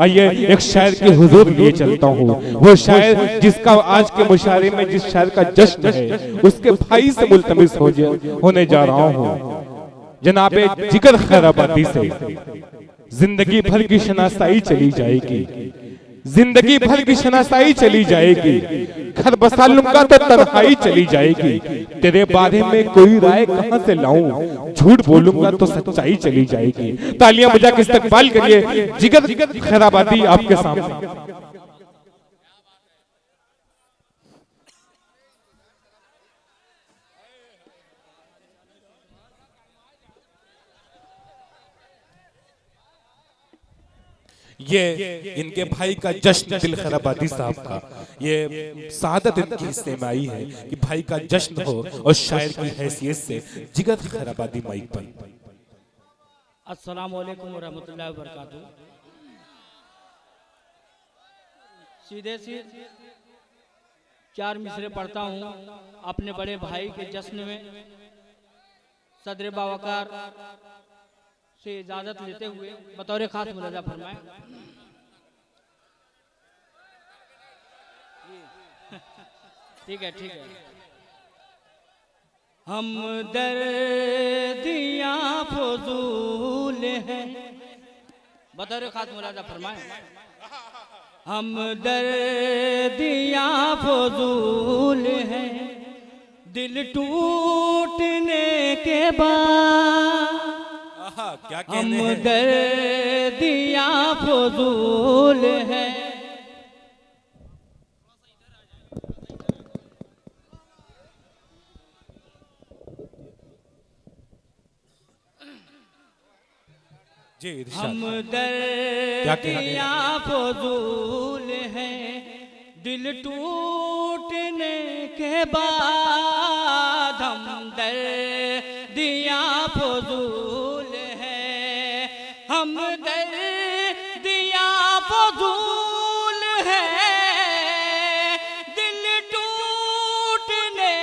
आइए एक शायर के हुजूर लिए चलता हूँ। वो शायर जिसका आज के मुशायरे में जिस शायर का जश्न है उसके भाई से मुल्तमिस होने जा रहा हूँ। जनाबे जिगर खैराबादी से जिंदगी भर की शनासाई चली जाएगी, जिंदगी भर की शनासाई चली जाएगी। घर बसा लूंगा तो तन्हाई चली जाएगी। तेरे बारे में कोई राय कहां से लाऊं, झूठ बोलूंगा तो सच्चाई चली जाएगी। तालियां बजा के इस्तकबाल करिए जिगर खैराबादी आपके सामने। ये इनके भाई का जश्न दिल खैराबादी साहब का, ये सादत इनकी हिस्से में आई है कि भाई का जश्न हो और शायर की हैसियत से जिगर खैराबादी माइक पर। अस्सलाम वालेकुम रहमतुल्लाहि व बरकातहू। सीधे से 4 मिसरे पढ़ता हूँ अपने बड़े भाई के जश्न में। सदर बावकार से इजाजत लेते हुए बतौर खास मुलाजा फरमाए। ठीक है ठीक है। हम दर्दियां फजूल हैं, बतौर खास मुलाजा फरमाए। हम दर्दियां फजूल हैं, दिल टूटने के बाद क्या हम दर्दियां फजूल है। जी हम दर्दियां फजूल है, दिल टूटने के बाद हम दर्दियां फजूल है। हम दर्दियां फजूल है, दिल टूटने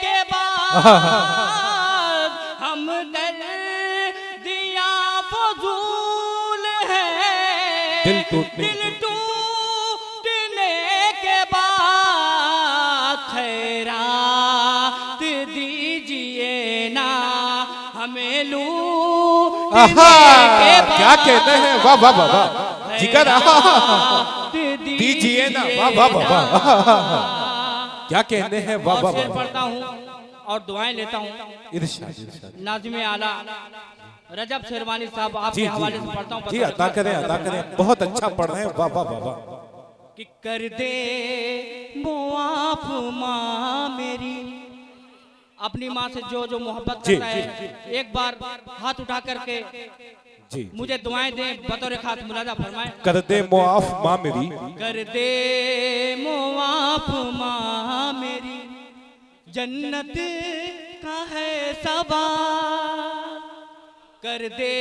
के बाद हम दर्दियां फजूल है, दिल टूटने के बाद खैरात दीजिए ना हमें क्या कहते हैं, वाह वाह वाह वाह जिगर दीजिए ना, वाह वाह वाह वाह क्या कहते हैं, वाह वाह वाह। पढ़ता हूँ और दुआएं लेता हूँ। नाज़िम आला रजब शेरवानी साहब आपके हवाले से पढ़ता हूँ। जी अदा करें, बहुत अच्छा पढ़ रहे हैं, वाह वाह वाह वाह। कि कर दे मुआफ माँ मेरी, अपनी माँ से जो जो मोहब्बत करता है एक बार हाथ उठा करके जी मुझे दुआएं दे, बतौर खास मुलाजा फरमाए। कर दे मुआफ माँ मेरी, कर दे मुआफ माँ मेरी, जन्नत का है सवाल। कर दे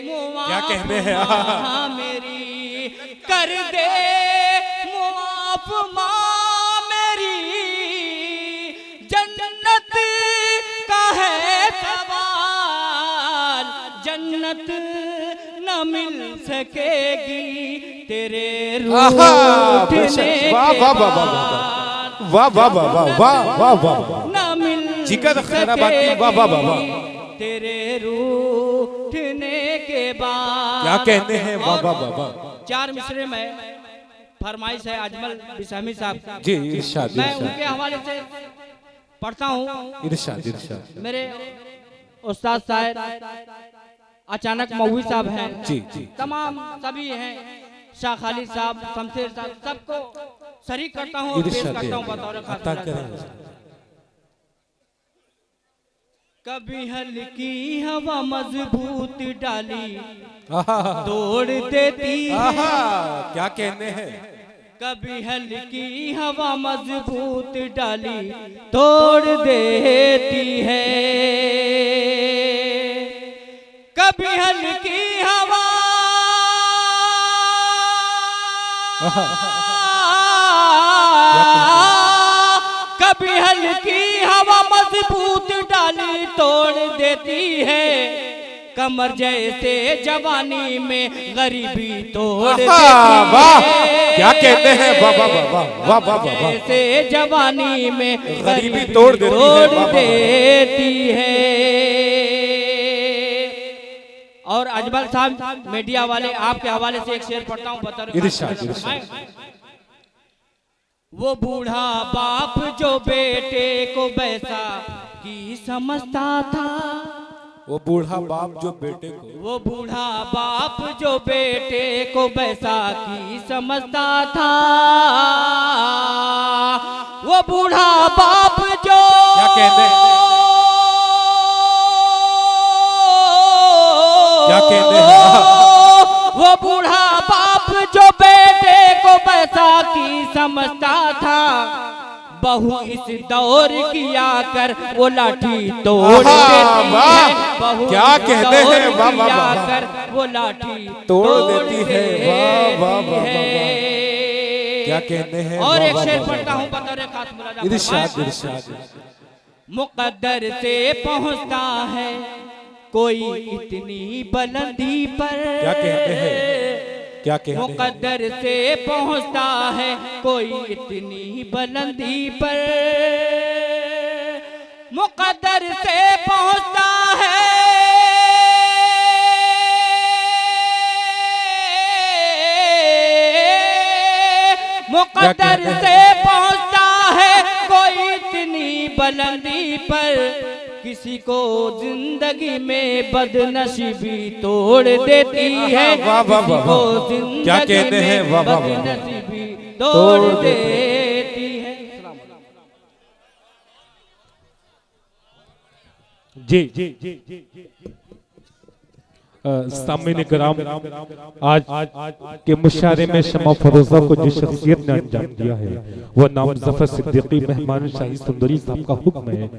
क्या कहने हैं माँ मेरी, कर दे मुआफ माँ मेरी, जन्नत का है सवाल। जन्नत न मिल सकेगी तेरे रूठने के बाद, वाह वाह वाह वाह वाह वाह वाह। न मिल जिगर खैराबादी, वाह वाह वाह वाह। तेरे रूठने के बाद। क्या कहते हैं, वाह वाह वाह वाह। 4 मिसरे में फरमाइश है अजमल बिसामी साहब जी इरशाद, मैं उनके हवाले से पढ़ता हूँ। इरशाद इरशाद। मेरे उस्ताद साहब अचानक मऊवी साहब हैं, जी जी तमाम सभी हैं, शाह खालिद साहब, शमशेर साहब, सबको शरीक करता हूँ और पेश करता हूँ बतौर खास मुलाजा। कभी हल्की हवा मजबूत डाली तोड़ देती है। क्या कहने हैं, कभी हल्की हवा मजबूत डाली तोड़ देती है। कभी हल्की हवा कभी हल्की हवा मजबूत डाली तोड़ देती है। कमर जैसे जवानी में गरीबी तोड़ देती वाह है। क्या कहते हैं, वाह वाह वाह वाह वाह वाह वाह। जैसे जवानी में गरीबी तोड़ देती है, वाह, वाह, वाह। देती है। और अजमल साहब मीडिया वाले, आपके हवाले से एक शेर पढ़ता हूँ, बता इरशाद, इरशाद। वो बूढ़ा बाप जो बेटे को बैसा की समझता था, वो बूढ़ा बाप जो बेटे को, वो बूढ़ा बाप जो बेटे को बैसा की समझता था, वो बूढ़ा बाप जो क्या कहते हैं, क्या कहते हैं, वो बूढ़ा बाप जो बेटे को बैसा की समझता था, बहू इस दौर की आकर वो लाठी तोड़ देती है। बहू क्या कहते हैं, वाह वाह वाह, आकर वो लाठी तोड़ देती है, वाह वाह वाह वाह। क्या कहते हैं, और वाह, एक वाह, शेर वाह, पढ़ता वाह। हूँ, बतौर खास मुलाजा। इरशाद, इरशाद। मुकद्दर से पहुँचता है कोई इतनी बुलंदी पर, क्या कहते हैं, क्या कहते हैं, मुकद्दर से पहुँचता है कोई इतनी बुलंदी पर, मुकद्दर से पहुँचता है, मुकद्दर से पहुँचता है कोई इतनी बुलंदी पर, किसी को जिंदगी में बदनसीबी तोड़ देती है। वाह वाह वाह वाह। क्या कहते हैं, वाह वाह वाह, बदनसीबी तोड़ देती है। जी जी जी सामने कराम, आज के मुशायरे में शमा फरोजा को जिस शख्सियत ने अंजाम दिया है वो नाम जफर सिद्दीकी मेहमान शाही सुंदरी साहब का हुक्म है।